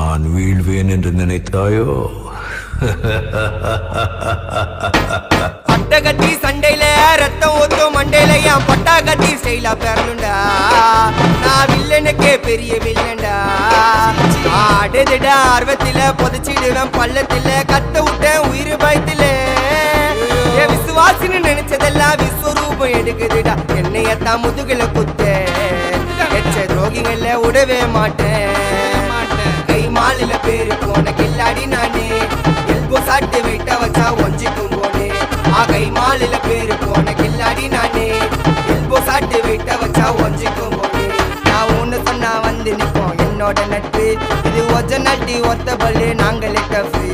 நான் வீழ்வேன் என்று நினைத்தாயோ? பட்ட கட்டி சண்டையில ரத்தம் ஊத்தும் மண்டையில என் பட்டா கட்டி ஸ்டைலா பேரலுண்டா. நான் வில்லனுக்கே பெரிய வில்லன்டா. ஆடுதுடா ஆர்வத்தில புதைச்சிடுவேன் பள்ளத்தில கத்த விட்டேன் உயிர் பயத்தில. என் விசுவாசின்னு நினைச்சதெல்லாம் விஸ்வரூபம் எடுக்குதுடா. என்னையத்தான் முதுகுல குத்த எச்ச துரோகிகள விடவே மாட்டேன். கை மாலில பேரு போன கில்லாடி நானே. எல்போ சாட்டு வெட்ட வச்சா ஒஞ்சிக்கும் போனே. கை மாலில பேரு போன கில்லாடி நானே. எல்போ சாட்டு வெட்ட வச்சா ஒஞ்சிக்கும் போனே. நான் ஒண்ணு சொன்னா வந்து நிப்போம் என்னோட நட்பு. இது ஒஜ நட்டி ஒத்த பல்லு நாங்களே டஃபு.